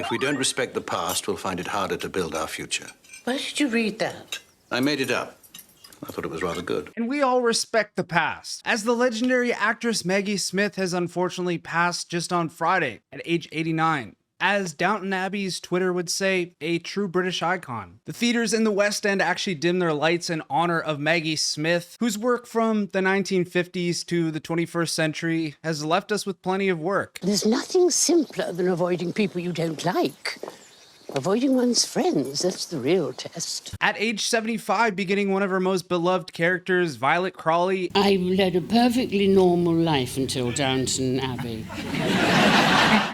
If we don't respect the past, we'll find it harder to build our future. Where did you read that? I made it up. I thought it was rather good. And we all respect the past, as the legendary actress Maggie Smith has unfortunately passed just on Friday at age 89. As Downton Abbey's Twitter would say, a true British icon. The theaters in the West End actually dimmed their lights in honor of Maggie Smith, whose work from the 1950s to the 21st century has left us with plenty of work. There's nothing simpler than avoiding people you don't like. Avoiding one's friends, that's the real test. At age 75, beginning one of her most beloved characters, Violet Crawley. I led a perfectly normal life until Downton Abbey.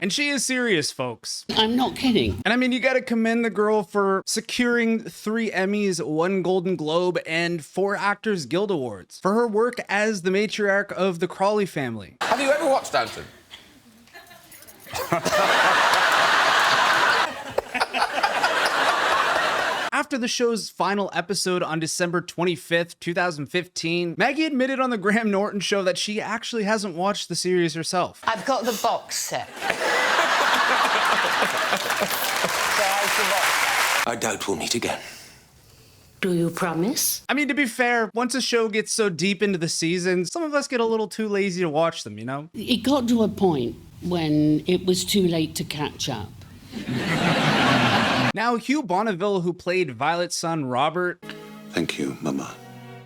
And she is serious, folks. I'm not kidding. And I mean, you gotta commend the girl for securing 3 Emmys, 1 Golden Globe, and 4 Actors Guild Awards for her work as the matriarch of the Crawley family. Have you ever watched Downton? After the show's final episode on December 25th, 2015, Maggie admitted on the Graham Norton show that she actually hasn't watched the series herself. I've got the box set. I doubt we'll meet again. Do you promise? I mean, to be fair, once a show gets so deep into the season, some of us get a little too lazy to watch them, you know? It got to a point when it was too late to catch up. Now, Hugh Bonneville, who played Violet's son, Robert, Thank you, Mama.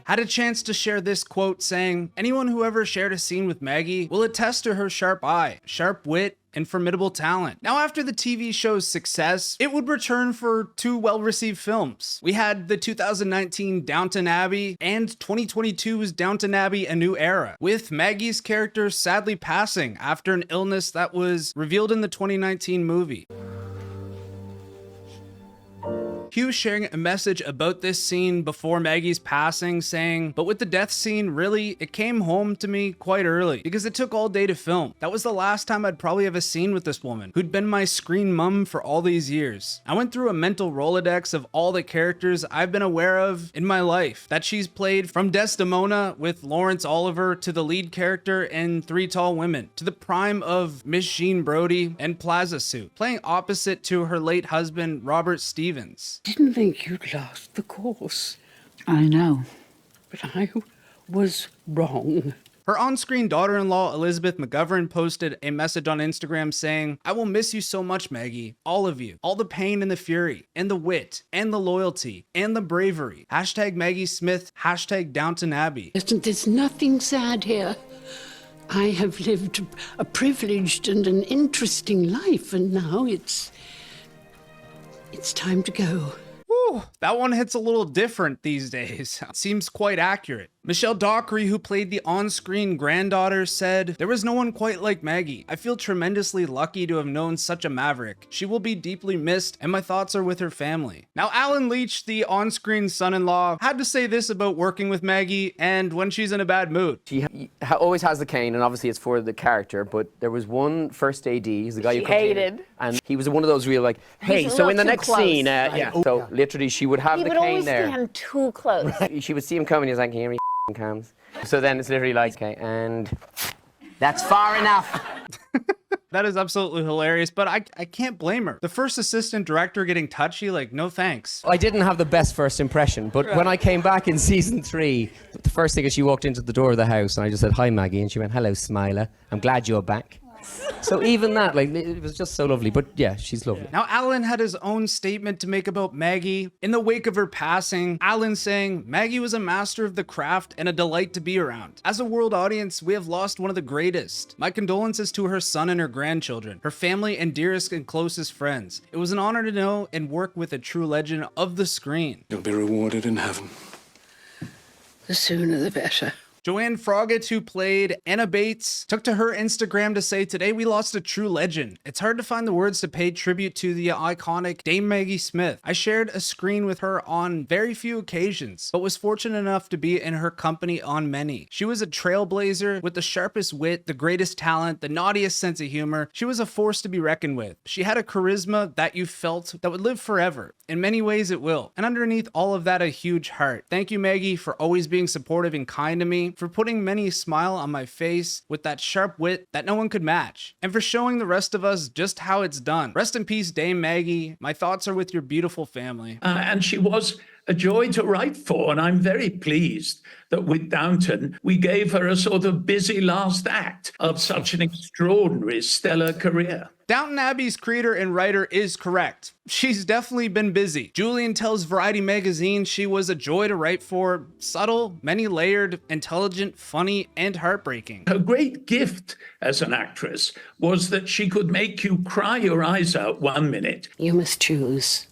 had a chance to share this quote saying, "Anyone who ever shared a scene with Maggie will attest to her sharp eye, sharp wit, and formidable talent." Now, after the TV show's success, it would return for 2 well-received films. We had the 2019 Downton Abbey and 2022's Downton Abbey: A New Era, with Maggie's character sadly passing after an illness that was revealed in the 2019 movie. Hugh sharing a message about this scene before Maggie's passing, saying, "But with the death scene, really, it came home to me quite early because it took all day to film. That was the last time I'd probably have a scene with this woman who'd been my screen mum for all these years. I went through a mental Rolodex of all the characters I've been aware of in my life that she's played, from Desdemona with Lawrence Oliver to the lead character in 3 Tall Women, to the prime of Miss Jean Brodie and Plaza Suit, playing opposite to her late husband, Robert Stevens. Didn't think you'd last the course. I know. But I was wrong. Her on-screen daughter-in-law, Elizabeth McGovern, posted a message on Instagram saying, "I will miss you so much, Maggie. All of you. All the pain and the fury, and the wit, and the loyalty, and the bravery. Hashtag Maggie Smith, hashtag Downton Abbey." Listen, there's nothing sad here. I have lived a privileged and an interesting life, and now it's time to go. Whew, that one hits a little different these days. Seems quite accurate. Michelle Dockery, who played the on-screen granddaughter, said, "There was no one quite like Maggie. I feel tremendously lucky to have known such a maverick. She will be deeply missed, and my thoughts are with her family." Now, Alan Leach, the on-screen son-in-law, had to say this about working with Maggie and when she's in a bad mood. She always has the cane, and obviously it's for the character, but there was one first AD, he's the guy who comes in, and he was one of those real like, "Hey, so in the next scene, yeah." So literally she would have the cane there. He would always stand too close. She would see him coming, he's like, "Can you hear me, cams?" So then it's literally like, okay, and that's far enough. That is absolutely hilarious, but I can't blame her. The first assistant director getting touchy, like, no thanks. I didn't have the best first impression, but when I came back in season 3, the first thing is she walked into the door of the house, and I just said, "Hi, Maggie," and she went, "Hello, Smiler. I'm glad you're back." So even that, like, it was just so lovely. But yeah, she's lovely. Now, Alan had his own statement to make about Maggie. In the wake of her passing, Alan saying, "Maggie was a master of the craft and a delight to be around. As a world audience, we have lost one of the greatest. My condolences to her son and her grandchildren, her family and dearest and closest friends. It was an honor to know and work with a true legend of the screen." You'll be rewarded in heaven. The sooner the better. Joanne Froggen, who played Anna Bates, took to her Instagram to say, "Today we lost a true legend. It's hard to find the words to pay tribute to the iconic Dame Maggie Smith. I shared a screen with her on very few occasions, but was fortunate enough to be in her company on many. She was a trailblazer with the sharpest wit, the greatest talent, the naughtiest sense of humor. She was a force to be reckoned with. She had a charisma that you felt that would live forever. In many ways it will. And underneath all of that, a huge heart. Thank you, Maggie, for always being supportive and kind to me, for putting many smile on my face with that sharp wit that no one could match, and for showing the rest of us just how it's done. Rest in peace, Dame Maggie. My thoughts are with your beautiful family. And she was a joy to write for, and I'm very pleased that with Downton, we gave her a sort of busy last act of such an extraordinary, stellar career. Downton Abbey's creator and writer is correct. She's definitely been busy. Julian tells Variety magazine she was a joy to write for, subtle, many-layered, intelligent, funny, and heartbreaking. Her great gift as an actress was that she could make you cry your eyes out one minute. You must choose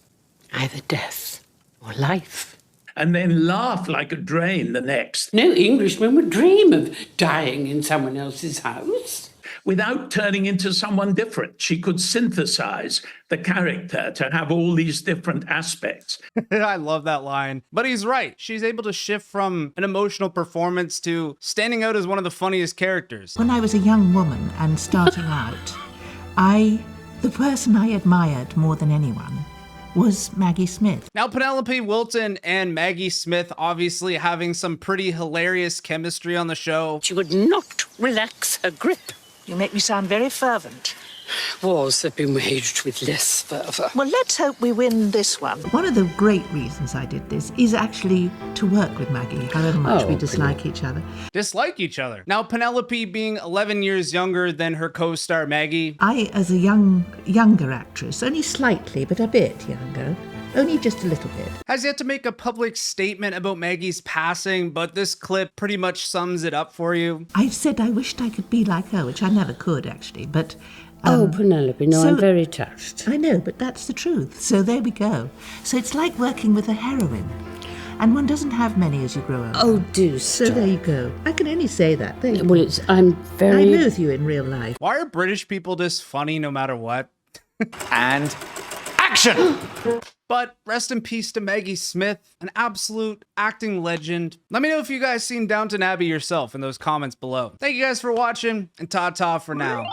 either death or life. And then laugh like a drain the next. No Englishman would dream of dying in someone else's house. Without turning into someone different, she could synthesize the character to have all these different aspects. I love that line. But he's right. She's able to shift from an emotional performance to standing out as one of the funniest characters. When I was a young woman and starting out, the person I admired more than anyone was Maggie Smith. Now, Penelope Wilton and Maggie Smith obviously having some pretty hilarious chemistry on the show. She would not relax her grip. You make me sound very fervent. Wars have been waged with less fervour. Well, let's hope we win this one. One of the great reasons I did this is actually to work with Maggie, however much we dislike each other. Dislike each other. Now, Penelope being 11 years younger than her co-star Maggie. I, as a younger actress, only slightly, but a bit younger, only just a little bit, has yet to make a public statement about Maggie's passing, but this clip pretty much sums it up for you. I said I wished I could be like her, which I never could, actually, but... Penelope, no, I'm very touched. I know, but that's the truth. So there we go. So it's like working with a heroine. And one doesn't have many as you grow older. Oh, do stop. So there you go. I can only say that. Thank you. Well, I'm with you in real life. Why are British people just funny no matter what? And action! But rest in peace to Maggie Smith, an absolute acting legend. Let me know if you guys seen Downton Abbey yourself in those comments below. Thank you guys for watching, and ta-ta for now.